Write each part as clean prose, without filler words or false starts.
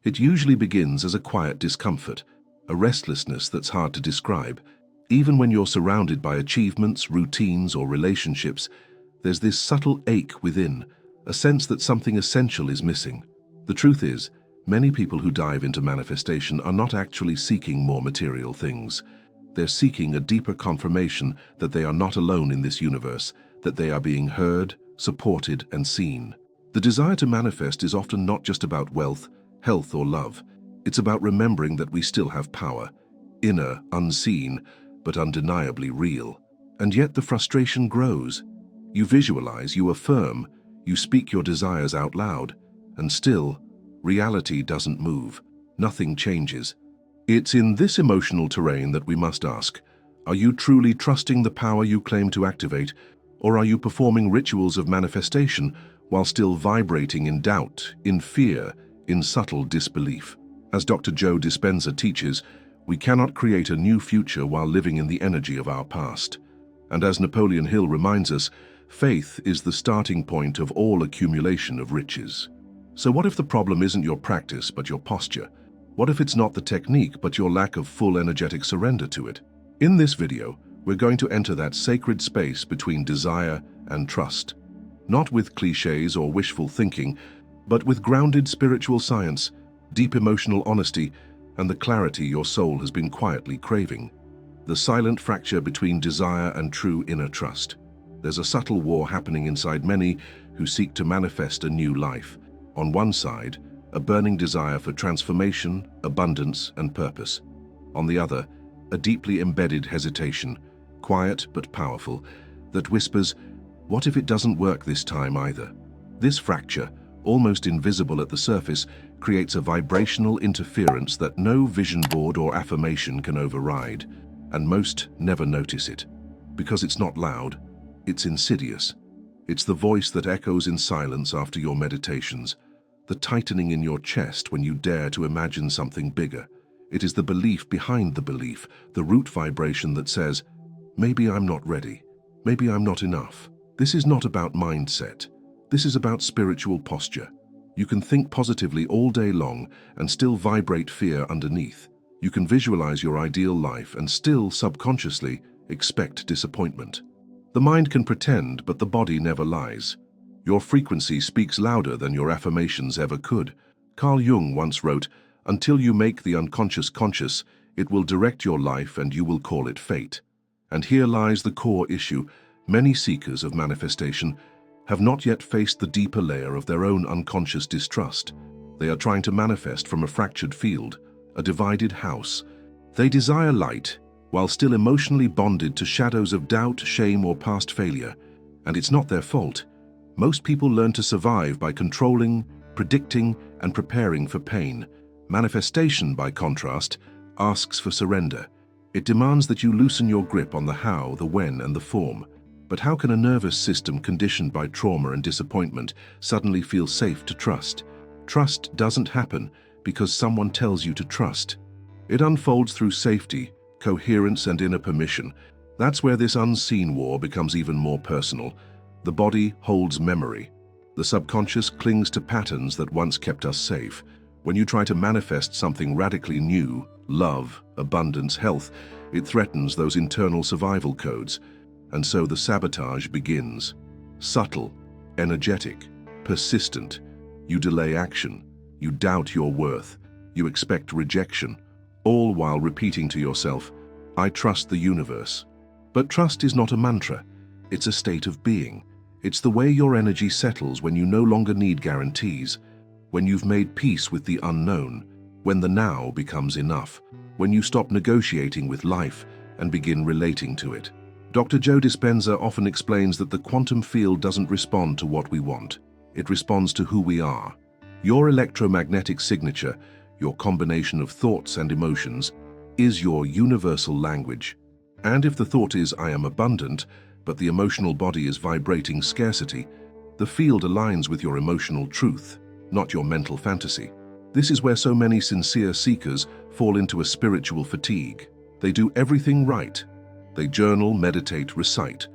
It usually begins as a quiet discomfort, a restlessness that's hard to describe. Even when you're surrounded by achievements, routines, or relationships, there's this subtle ache within, a sense that something essential is missing. The truth is, many people who dive into manifestation are not actually seeking more material things. They're seeking a deeper confirmation that they are not alone in this universe, that they are being heard, supported, and seen. The desire to manifest is often not just about wealth, health, or love. It's about remembering that we still have power, inner, unseen, but undeniably real. And yet the frustration grows. You visualize, you affirm, you speak your desires out loud, and still, reality doesn't move. Nothing changes. It's in this emotional terrain that we must ask, are you truly trusting the power you claim to activate, or are you performing rituals of manifestation while still vibrating in doubt, in fear, in subtle disbelief? As Dr. Joe Dispenza teaches, we cannot create a new future while living in the energy of our past. And as Napoleon Hill reminds us, faith is the starting point of all accumulation of riches. So what if the problem isn't your practice but your posture? What if it's not the technique but your lack of full energetic surrender to it? In this video, we're going to enter that sacred space between desire and trust. Not with cliches or wishful thinking, but with grounded spiritual science, deep emotional honesty, and the clarity your soul has been quietly craving. The silent fracture between desire and true inner trust. There's a subtle war happening inside many who seek to manifest a new life. On one side, a burning desire for transformation, abundance, and purpose. On the other, a deeply embedded hesitation, quiet but powerful, that whispers, what if it doesn't work this time either? This fracture, almost invisible at the surface, creates a vibrational interference that no vision board or affirmation can override, and most never notice it. Because it's not loud, it's insidious. It's the voice that echoes in silence after your meditations, the tightening in your chest when you dare to imagine something bigger. It is the belief behind the belief, the root vibration that says, maybe I'm not ready, maybe I'm not enough. This is not about mindset. This is about spiritual posture. You can think positively all day long and still vibrate fear underneath. You can visualize your ideal life and still subconsciously expect disappointment. The mind can pretend, but the body never lies. Your frequency speaks louder than your affirmations ever could. Carl Jung once wrote, until you make the unconscious conscious, it will direct your life and you will call it fate. And here lies the core issue. Many seekers of manifestation have not yet faced the deeper layer of their own unconscious distrust. They are trying to manifest from a fractured field, a divided house. They desire light, while still emotionally bonded to shadows of doubt, shame, or past failure. And it's not their fault. Most people learn to survive by controlling, predicting, and preparing for pain. Manifestation, by contrast, asks for surrender. It demands that you loosen your grip on the how, the when, and the form. But how can a nervous system conditioned by trauma and disappointment suddenly feel safe to trust? Trust doesn't happen because someone tells you to trust. It unfolds through safety, coherence, and inner permission. That's where this unseen war becomes even more personal. The body holds memory. The subconscious clings to patterns that once kept us safe. When you try to manifest something radically new, love, abundance, health, it threatens those internal survival codes. And so the sabotage begins. Subtle, energetic, persistent. You delay action. You doubt your worth. You expect rejection, all while repeating to yourself, I trust the universe. But trust is not a mantra. It's a state of being. It's the way your energy settles when you no longer need guarantees, when you've made peace with the unknown, when the now becomes enough, when you stop negotiating with life and begin relating to it. Dr. Joe Dispenza often explains that the quantum field doesn't respond to what we want. It responds to who we are. Your electromagnetic signature, your combination of thoughts and emotions, is your universal language. And if the thought is, I am abundant, but the emotional body is vibrating scarcity, the field aligns with your emotional truth, not your mental fantasy. This is where so many sincere seekers fall into a spiritual fatigue. They do everything right. They journal, meditate, recite.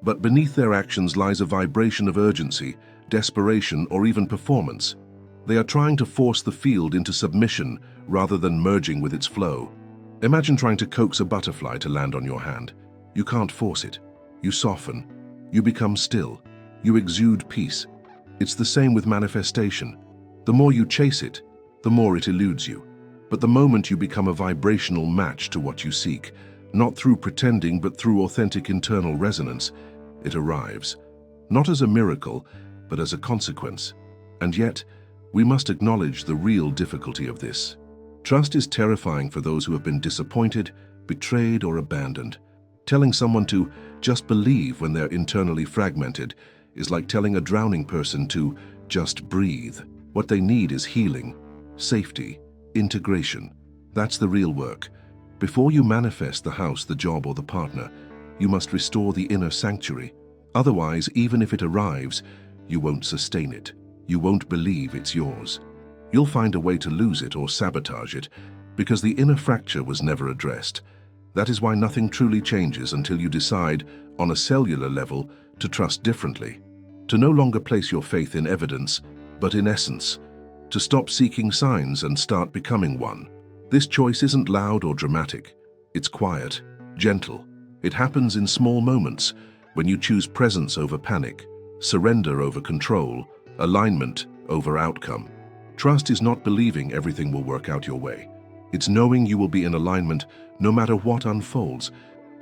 But beneath their actions lies a vibration of urgency, desperation, or even performance. They are trying to force the field into submission rather than merging with its flow. Imagine trying to coax a butterfly to land on your hand. You can't force it. You soften. You become still. You exude peace. It's the same with manifestation. The more you chase it, the more it eludes you. But the moment you become a vibrational match to what you seek, not through pretending but through authentic internal resonance, it arrives. Not as a miracle, but as a consequence. And yet, we must acknowledge the real difficulty of this. Trust is terrifying for those who have been disappointed, betrayed, or abandoned. Telling someone to just believe when they're internally fragmented is like telling a drowning person to just breathe. What they need is healing, safety, integration. That's the real work. Before you manifest the house, the job, or the partner, you must restore the inner sanctuary. Otherwise, even if it arrives, you won't sustain it. You won't believe it's yours. You'll find a way to lose it or sabotage it because the inner fracture was never addressed. That is why nothing truly changes until you decide, on a cellular level, to trust differently. To no longer place your faith in evidence, but in essence. To stop seeking signs and start becoming one. This choice isn't loud or dramatic. It's quiet, gentle. It happens in small moments, when you choose presence over panic, surrender over control, alignment over outcome. Trust is not believing everything will work out your way. It's knowing you will be in alignment no matter what unfolds.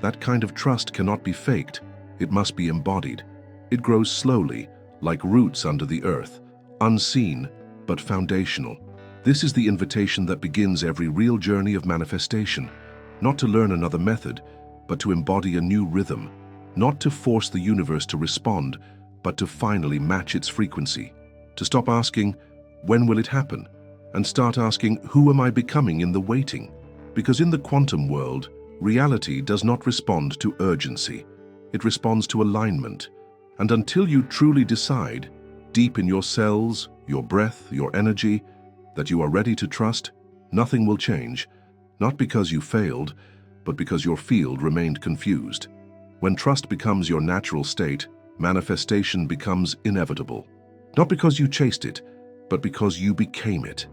That kind of trust cannot be faked. It must be embodied. It grows slowly, like roots under the earth, unseen but foundational. This is the invitation that begins every real journey of manifestation. Not to learn another method, but to embody a new rhythm. Not to force the universe to respond, but to finally match its frequency. To stop asking, when will it happen? And start asking, who am I becoming in the waiting? Because in the quantum world, reality does not respond to urgency. It responds to alignment. And until you truly decide, deep in your cells, your breath, your energy, that you are ready to trust, nothing will change. Not because you failed, but because your field remained confused. When trust becomes your natural state, manifestation becomes inevitable. Not because you chased it, but because you became it.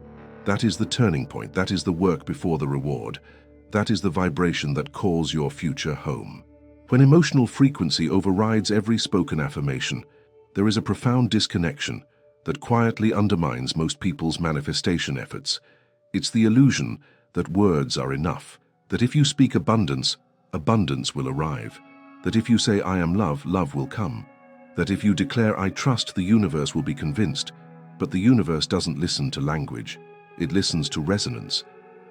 That is the turning point. That is the work before the reward. That is the vibration that calls your future home. When emotional frequency overrides every spoken affirmation, there is a profound disconnection that quietly undermines most people's manifestation efforts. It's the illusion that words are enough, that if you speak abundance, abundance will arrive, that if you say I am love, love will come, that if you declare I trust, the universe will be convinced. But the universe doesn't listen to language. It listens to resonance.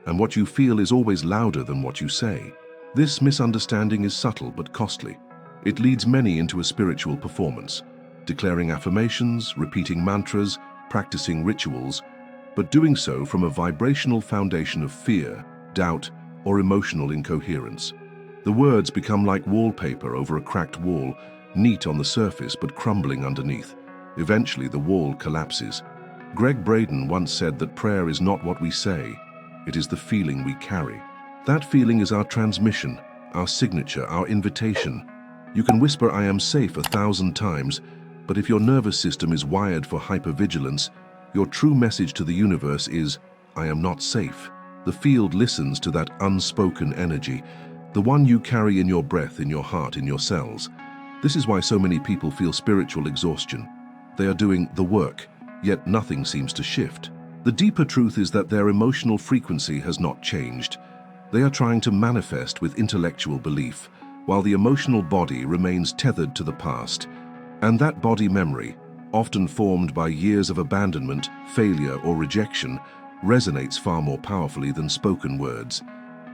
And what you feel is always louder than what you say. This misunderstanding is subtle but costly. It leads many into a spiritual performance, declaring affirmations, repeating mantras, practicing rituals, but doing so from a vibrational foundation of fear, doubt, or emotional incoherence. The words become like wallpaper over a cracked wall, neat on the surface but crumbling underneath. Eventually, the wall collapses. Greg Braden once said that prayer is not what we say, it is the feeling we carry. That feeling is our transmission, our signature, our invitation. You can whisper I am safe 1,000 times, but if your nervous system is wired for hypervigilance, your true message to the universe is, I am not safe. The field listens to that unspoken energy, the one you carry in your breath, in your heart, in your cells. This is why so many people feel spiritual exhaustion. They are doing the work, yet nothing seems to shift. The deeper truth is that their emotional frequency has not changed. They are trying to manifest with intellectual belief, while the emotional body remains tethered to the past. And that body memory, often formed by years of abandonment, failure, or rejection, resonates far more powerfully than spoken words.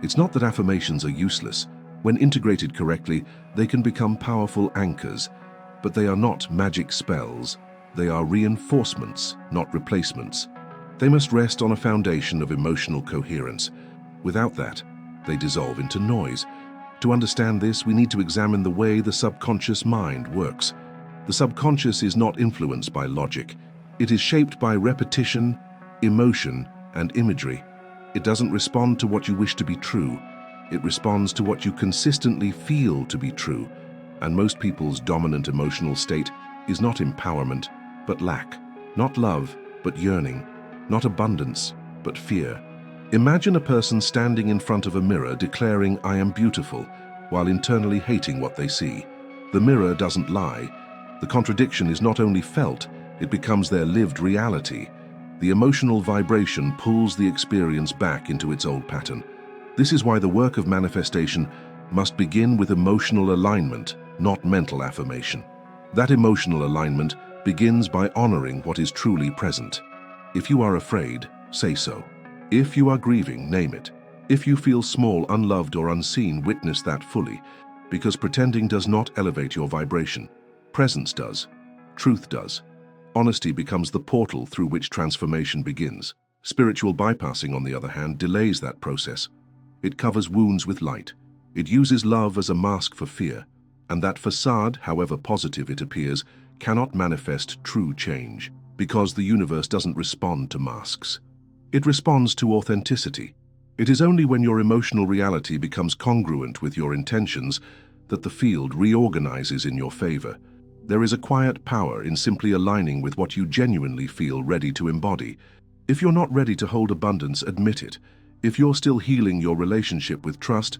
It's not that affirmations are useless. When integrated correctly, they can become powerful anchors, but they are not magic spells. They are reinforcements, not replacements. They must rest on a foundation of emotional coherence. Without that, they dissolve into noise. To understand this, we need to examine the way the subconscious mind works. The subconscious is not influenced by logic. It is shaped by repetition, emotion, and imagery. It doesn't respond to what you wish to be true. It responds to what you consistently feel to be true. And most people's dominant emotional state is not empowerment, but lack. Not love, but yearning. not abundance, but fear. Imagine a person standing in front of a mirror declaring, "I am beautiful," while internally hating what they see. The mirror doesn't lie. The contradiction is not only felt, it becomes their lived reality. The emotional vibration pulls the experience back into its old pattern. This is why the work of manifestation must begin with emotional alignment, not mental affirmation. That emotional alignment begins by honoring what is truly present. If you are afraid, say so. If you are grieving, name it. If you feel small, unloved, or unseen, witness that fully, because pretending does not elevate your vibration. Presence does. Truth does. Honesty becomes the portal through which transformation begins. Spiritual bypassing, on the other hand, delays that process. It covers wounds with light. It uses love as a mask for fear. And that facade, however positive it appears, cannot manifest true change, because the universe doesn't respond to masks. It responds to authenticity. It is only when your emotional reality becomes congruent with your intentions that the field reorganizes in your favor. There is a quiet power in simply aligning with what you genuinely feel ready to embody. If you're not ready to hold abundance, admit it. If you're still healing your relationship with trust,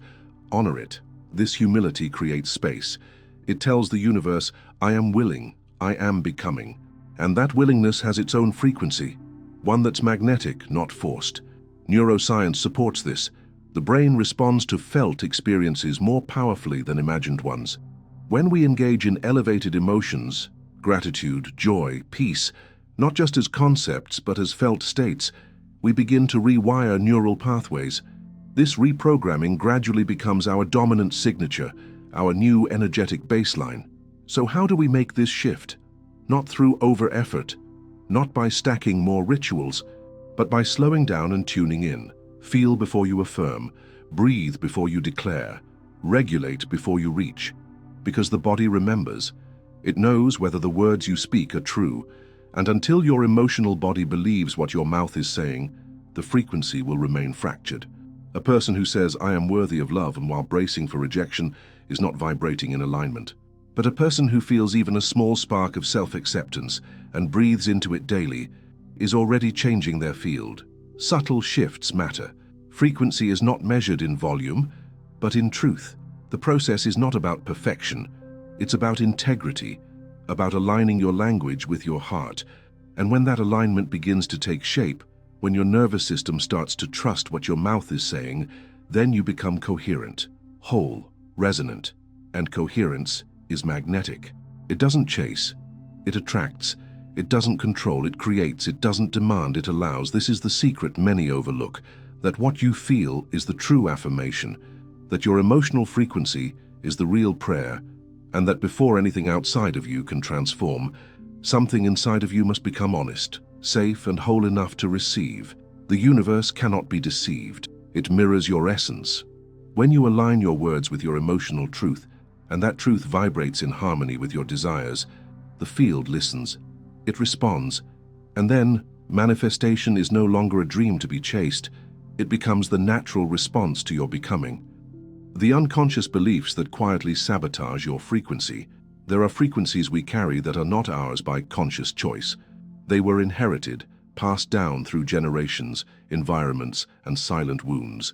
honor it. This humility creates space. It tells the universe, "I am willing, I am becoming." And that willingness has its own frequency, one that's magnetic, not forced. Neuroscience supports this. The brain responds to felt experiences more powerfully than imagined ones. When we engage in elevated emotions, gratitude, joy, peace, not just as concepts but as felt states, we begin to rewire neural pathways. This reprogramming gradually becomes our dominant signature, our new energetic baseline. So how do we make this shift? Not through over-effort, not by stacking more rituals, but by slowing down and tuning in. Feel before you affirm, breathe before you declare, regulate before you reach. Because the body remembers. It knows whether the words you speak are true, and until your emotional body believes what your mouth is saying, the frequency will remain fractured. A person who says, "I am worthy of love," and while bracing for rejection, is not vibrating in alignment. But a person who feels even a small spark of self-acceptance and breathes into it daily is already changing their field. Subtle shifts matter. Frequency is not measured in volume, but in truth. The process is not about perfection. It's about integrity, about aligning your language with your heart. And when that alignment begins to take shape, when your nervous system starts to trust what your mouth is saying, then you become coherent, whole, resonant. And coherence is magnetic. It doesn't chase. It attracts. It doesn't control. It creates. It doesn't demand. It allows. This is the secret many overlook, that what you feel is the true affirmation, that your emotional frequency is the real prayer, and that before anything outside of you can transform, something inside of you must become honest, safe, and whole enough to receive. The universe cannot be deceived. It mirrors your essence. When you align your words with your emotional truth, and that truth vibrates in harmony with your desires, the field listens. It responds. And then, manifestation is no longer a dream to be chased. It becomes the natural response to your becoming. The unconscious beliefs that quietly sabotage your frequency. There are frequencies we carry that are not ours by conscious choice. They were inherited, passed down through generations, environments, and silent wounds.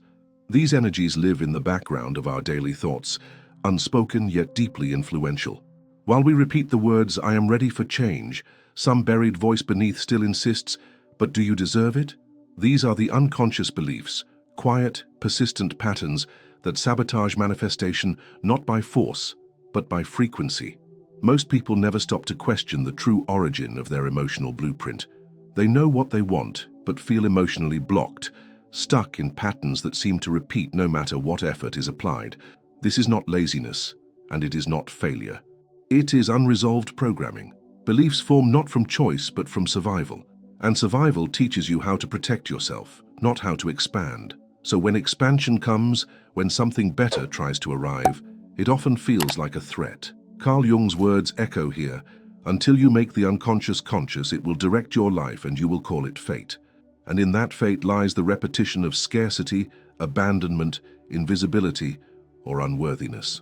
These energies live in the background of our daily thoughts, unspoken yet deeply influential. While we repeat the words, "I am ready for change," some buried voice beneath still insists, "But do you deserve it?" These are the unconscious beliefs, quiet, persistent patterns that sabotage manifestation not by force, but by frequency. Most people never stop to question the true origin of their emotional blueprint. They know what they want, but feel emotionally blocked, stuck in patterns that seem to repeat no matter what effort is applied. This is not laziness, and it is not failure. It is unresolved programming. Beliefs form not from choice, but from survival. And survival teaches you how to protect yourself, not how to expand. So when expansion comes, when something better tries to arrive, it often feels like a threat. Carl Jung's words echo here. Until you make the unconscious conscious, it will direct your life and you will call it fate. And in that fate lies the repetition of scarcity, abandonment, invisibility, or unworthiness.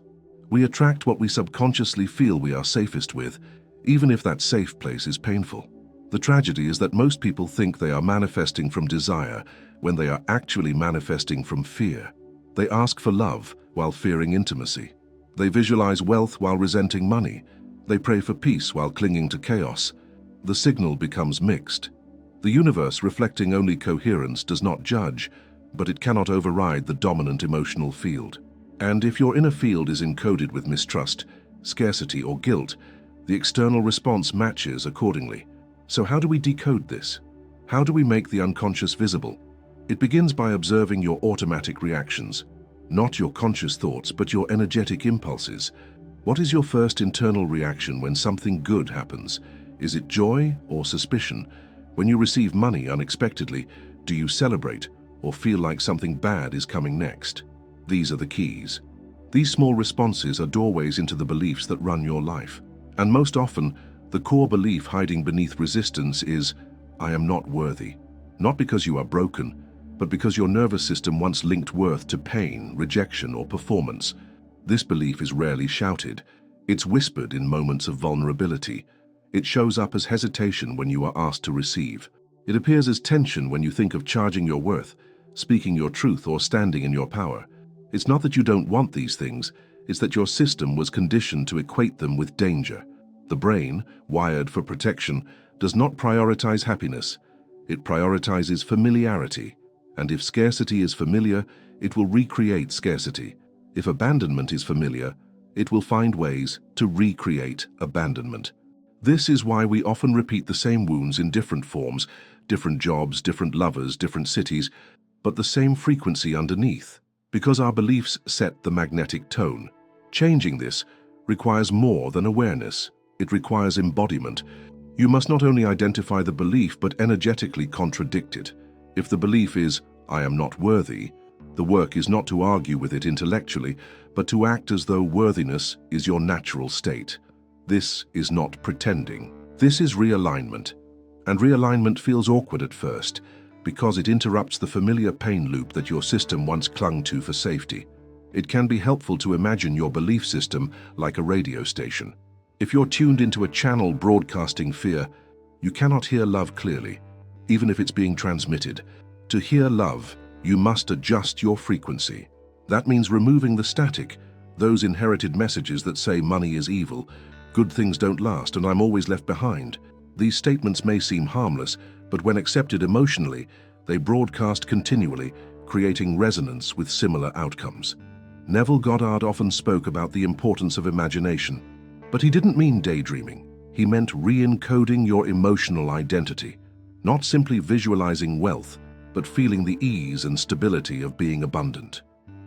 We attract what we subconsciously feel we are safest with, even if that safe place is painful. The tragedy is that most people think they are manifesting from desire when they are actually manifesting from fear. They ask for love while fearing intimacy. They visualize wealth while resenting money. They pray for peace while clinging to chaos. The signal becomes mixed. The universe, reflecting only coherence, does not judge, but it cannot override the dominant emotional field. And if your inner field is encoded with mistrust, scarcity, or guilt, the external response matches accordingly. So how do we decode this? How do we make the unconscious visible? It begins by observing your automatic reactions, not your conscious thoughts, but your energetic impulses. What is your first internal reaction when something good happens? Is it joy or suspicion? When you receive money unexpectedly, do you celebrate or feel like something bad is coming next? These are the keys. These small responses are doorways into the beliefs that run your life. And most often, the core belief hiding beneath resistance is, I am not worthy. Not because you are broken, but because your nervous system once linked worth to pain, rejection, or performance. This belief is rarely shouted. It's whispered in moments of vulnerability. It shows up as hesitation when you are asked to receive. It appears as tension when you think of charging your worth, speaking your truth, or standing in your power. It's not that you don't want these things, it's that your system was conditioned to equate them with danger. The brain, wired for protection, does not prioritize happiness. It prioritizes familiarity. And if scarcity is familiar, it will recreate scarcity. If abandonment is familiar, it will find ways to recreate abandonment. This is why we often repeat the same wounds in different forms, different jobs, different lovers, different cities, but the same frequency underneath, because our beliefs set the magnetic tone. Changing this requires more than awareness. It requires embodiment. You must not only identify the belief, but energetically contradict it. If the belief is, I am not worthy, the work is not to argue with it intellectually, but to act as though worthiness is your natural state. This is not pretending. This is realignment. And realignment feels awkward at first, because it interrupts the familiar pain loop that your system once clung to for safety. It can be helpful to imagine your belief system like a radio station. If you're tuned into a channel broadcasting fear, you cannot hear love clearly, even if it's being transmitted. To hear love, you must adjust your frequency. That means removing the static, those inherited messages that say money is evil, good things don't last, and I'm always left behind. These statements may seem harmless, but when accepted emotionally, they broadcast continually, creating resonance with similar outcomes. Neville Goddard often spoke about the importance of imagination, but he didn't mean daydreaming. He meant re-encoding your emotional identity, not simply visualizing wealth, but feeling the ease and stability of being abundant.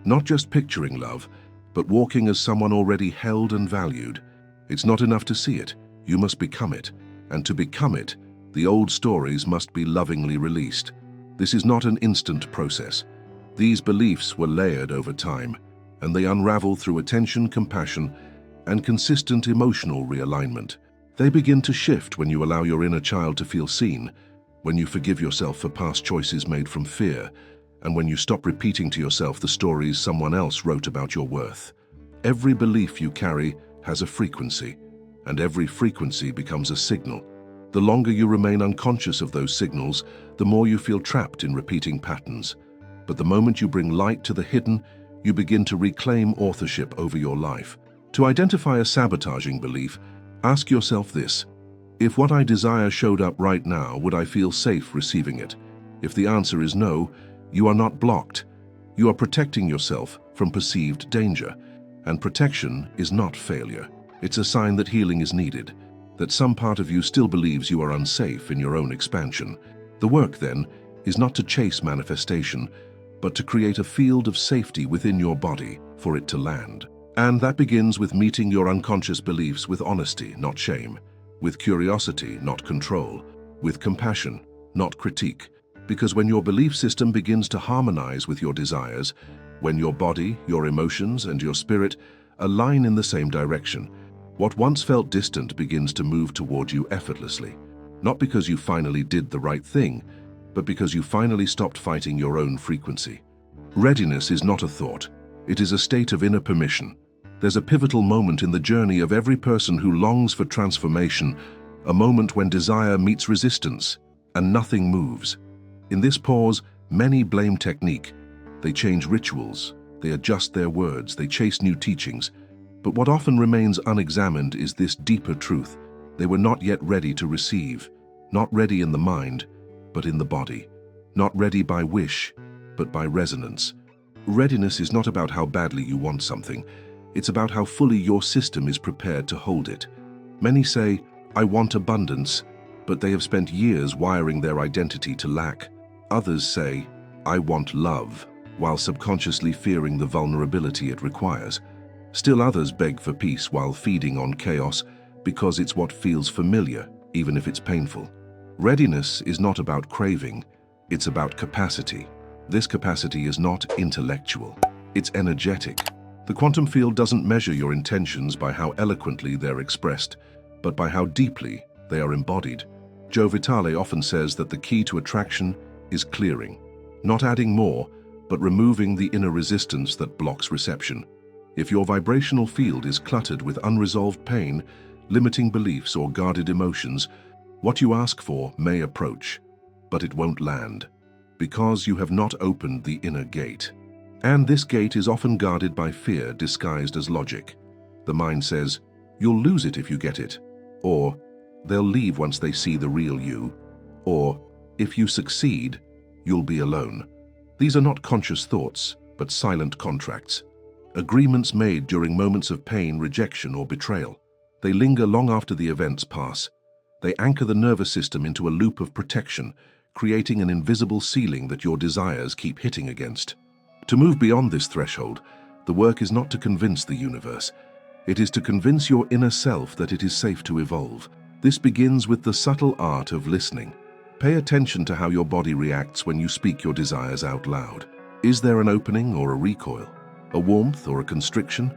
Not just picturing love, but walking as someone already held and valued. It's not enough to see it, you must become it. And to become it, the old stories must be lovingly released. This is not an instant process. These beliefs were layered over time, and they unravel through attention, compassion, and consistent emotional realignment. They begin to shift when you allow your inner child to feel seen, when you forgive yourself for past choices made from fear, and when you stop repeating to yourself the stories someone else wrote about your worth. Every belief you carry has a frequency, and every frequency becomes a signal. The longer you remain unconscious of those signals, the more you feel trapped in repeating patterns. But the moment you bring light to the hidden, you begin to reclaim authorship over your life. To identify a sabotaging belief, ask yourself this: if what I desire showed up right now, would I feel safe receiving it? If the answer is no, you are not blocked. You are protecting yourself from perceived danger. And protection is not failure. It's a sign that healing is needed, that some part of you still believes you are unsafe in your own expansion. The work, then, is not to chase manifestation, but to create a field of safety within your body for it to land. And that begins with meeting your unconscious beliefs with honesty, not shame, with curiosity, not control, with compassion, not critique. Because when your belief system begins to harmonize with your desires, when your body, your emotions, and your spirit align in the same direction, what once felt distant begins to move toward you effortlessly. Not because you finally did the right thing, but because you finally stopped fighting your own frequency. Readiness is not a thought. It is a state of inner permission. There's a pivotal moment in the journey of every person who longs for transformation, a moment when desire meets resistance and nothing moves. In this pause, many blame technique. They change rituals, they adjust their words, they chase new teachings. But what often remains unexamined is this deeper truth. They were not yet ready to receive, not ready in the mind, but in the body. Not ready by wish, but by resonance. Readiness is not about how badly you want something. It's about how fully your system is prepared to hold it. Many say, "I want abundance," but they have spent years wiring their identity to lack. Others say, "I want love," while subconsciously fearing the vulnerability it requires. Still others beg for peace while feeding on chaos because it's what feels familiar, even if it's painful. Readiness is not about craving, it's about capacity. This capacity is not intellectual, it's energetic. The quantum field doesn't measure your intentions by how eloquently they're expressed, but by how deeply they are embodied. Joe Vitale often says that the key to attraction is clearing, not adding more, but removing the inner resistance that blocks reception. If your vibrational field is cluttered with unresolved pain, limiting beliefs, or guarded emotions, what you ask for may approach, but it won't land, because you have not opened the inner gate. And this gate is often guarded by fear disguised as logic. The mind says, "You'll lose it if you get it," or "They'll leave once they see the real you," or "If you succeed, you'll be alone." These are not conscious thoughts, but silent contracts. Agreements made during moments of pain, rejection, or betrayal. They linger long after the events pass. They anchor the nervous system into a loop of protection, creating an invisible ceiling that your desires keep hitting against. To move beyond this threshold, the work is not to convince the universe. It is to convince your inner self that it is safe to evolve. This begins with the subtle art of listening. Pay attention to how your body reacts when you speak your desires out loud. Is there an opening or a recoil? A warmth or a constriction?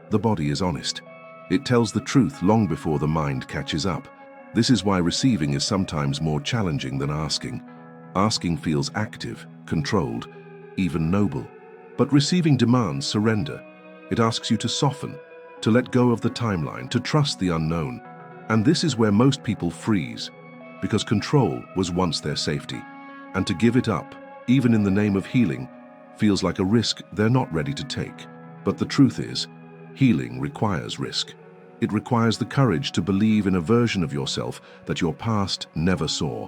The body is honest. It tells the truth long before the mind catches up. This is why receiving is sometimes more challenging than asking. Asking feels active, controlled, even noble. But receiving demands surrender. It asks you to soften, to let go of the timeline, to trust the unknown. And this is where most people freeze, because control was once their safety. And to give it up, even in the name of healing, feels like a risk they're not ready to take. But the truth is, healing requires risk. It requires the courage to believe in a version of yourself that your past never saw.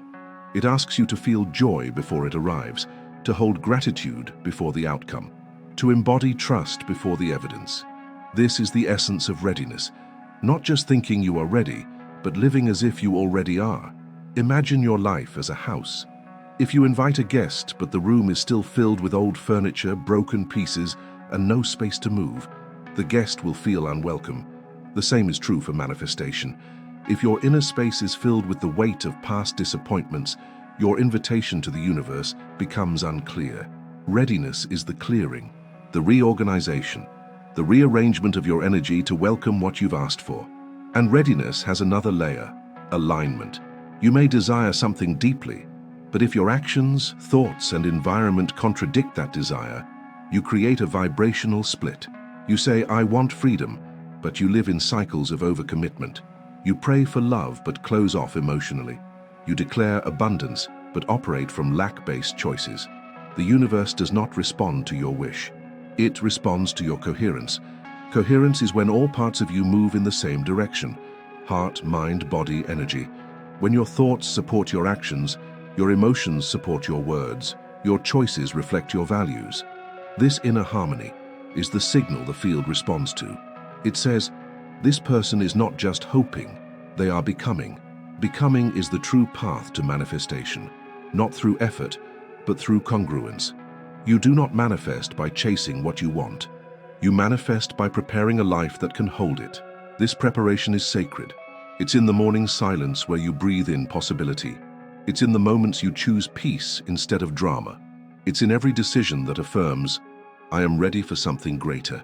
It asks you to feel joy before it arrives, to hold gratitude before the outcome, to embody trust before the evidence. This is the essence of readiness. Not just thinking you are ready, but living as if you already are. Imagine your life as a house. If you invite a guest, but the room is still filled with old furniture, broken pieces, and no space to move, the guest will feel unwelcome. The same is true for manifestation. If your inner space is filled with the weight of past disappointments, your invitation to the universe becomes unclear. Readiness is the clearing, the reorganization, the rearrangement of your energy to welcome what you've asked for. And readiness has another layer, alignment. You may desire something deeply, but if your actions, thoughts, and environment contradict that desire, you create a vibrational split. You say, "I want freedom," but you live in cycles of overcommitment. You pray for love, but close off emotionally. You declare abundance, but operate from lack-based choices. The universe does not respond to your wish. It responds to your coherence. Coherence is when all parts of you move in the same direction: heart, mind, body, energy. When your thoughts support your actions, your emotions support your words, your choices reflect your values. This inner harmony is the signal the field responds to. It says, this person is not just hoping, they are becoming. Becoming is the true path to manifestation, not through effort, but through congruence. You do not manifest by chasing what you want. You manifest by preparing a life that can hold it. This preparation is sacred. It's in the morning silence where you breathe in possibility. It's in the moments you choose peace instead of drama. It's in every decision that affirms, I am ready for something greater,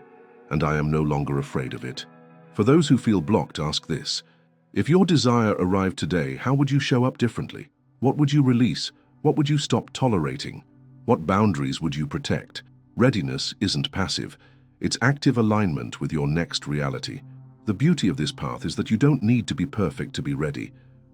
and I am no longer afraid of it. For those who feel blocked, ask this. If your desire arrived today, how would you show up differently? What would you release? What would you stop tolerating? What boundaries would you protect? Readiness isn't passive. It's active alignment with your next reality. The beauty of this path is that you don't need to be perfect to be ready.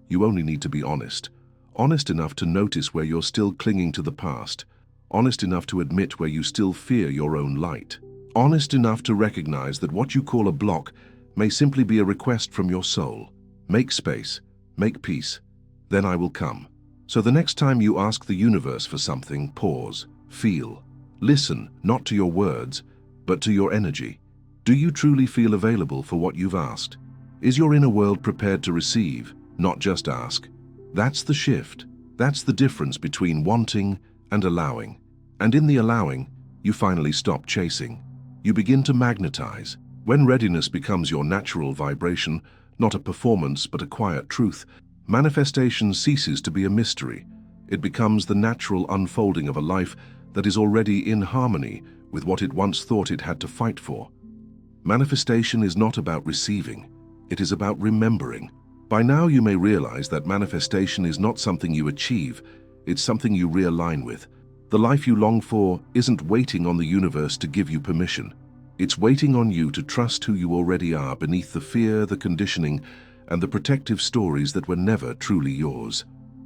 You only need to be honest. Honest enough to notice where you're still clinging to the past. Honest enough to admit where you still fear your own light. Honest enough to recognize that what you call a block may simply be a request from your soul. Make space, make peace, then I will come. So the next time you ask the universe for something, pause, feel, listen, not to your words, but to your energy. Do you truly feel available for what you've asked? Is your inner world prepared to receive, not just ask? That's the shift. That's the difference between wanting and allowing. And in the allowing, you finally stop chasing. You begin to magnetize. When readiness becomes your natural vibration, not a performance but a quiet truth, manifestation ceases to be a mystery. It becomes the natural unfolding of a life that is already in harmony with what it once thought it had to fight for. Manifestation is not about receiving, it is about remembering. By now you may realize that manifestation is not something you achieve, it's something you realign with. The life you long for isn't waiting on the universe to give you permission. It's waiting on you to trust who you already are beneath the fear, the conditioning, and the protective stories that were never truly yours.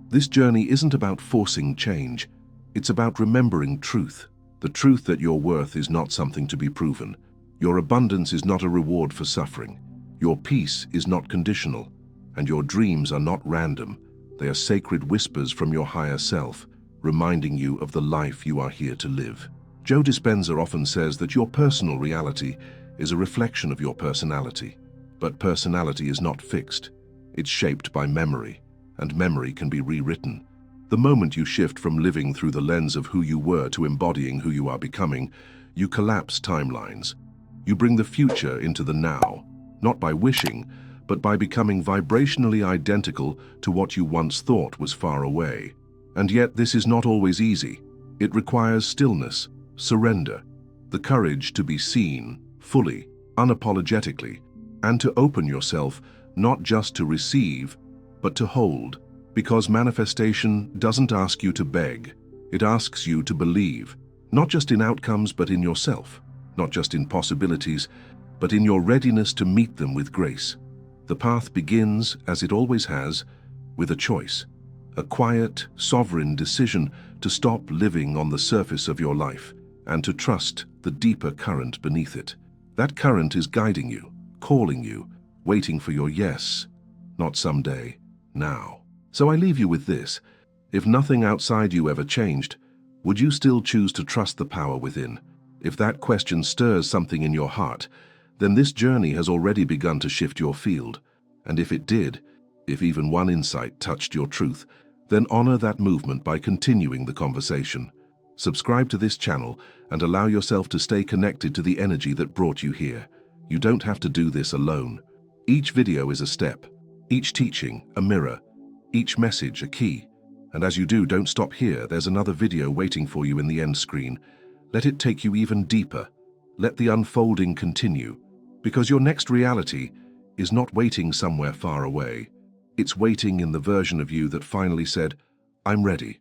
This journey isn't about forcing change. It's about remembering truth. The truth that your worth is not something to be proven. Your abundance is not a reward for suffering. Your peace is not conditional. And your dreams are not random. They are sacred whispers from your higher self, reminding you of the life you are here to live. Joe Dispenza often says that your personal reality is a reflection of your personality. But personality is not fixed. It's shaped by memory, and memory can be rewritten. The moment you shift from living through the lens of who you were to embodying who you are becoming, you collapse timelines. You bring the future into the now, not by wishing, but by becoming vibrationally identical to what you once thought was far away. And yet this is not always easy. It requires stillness, surrender, the courage to be seen, fully, unapologetically, and to open yourself not just to receive, but to hold. Because manifestation doesn't ask you to beg, it asks you to believe, not just in outcomes but in yourself, not just in possibilities, but in your readiness to meet them with grace. The path begins, as it always has, with a choice, a quiet, sovereign decision to stop living on the surface of your life and to trust the deeper current beneath it. That current is guiding you, calling you, waiting for your yes, not someday, now. So I leave you with this. If nothing outside you ever changed, would you still choose to trust the power within? If that question stirs something in your heart, then this journey has already begun to shift your field. And if it did, if even one insight touched your truth, then honor that movement by continuing the conversation. Subscribe to this channel and allow yourself to stay connected to the energy that brought you here. You don't have to do this alone. Each video is a step, each teaching a mirror, each message a key. And as you do, don't stop here. There's another video waiting for you in the end screen. Let it take you even deeper. Let the unfolding continue. Because your next reality is not waiting somewhere far away. It's waiting in the version of you that finally said, I'm ready.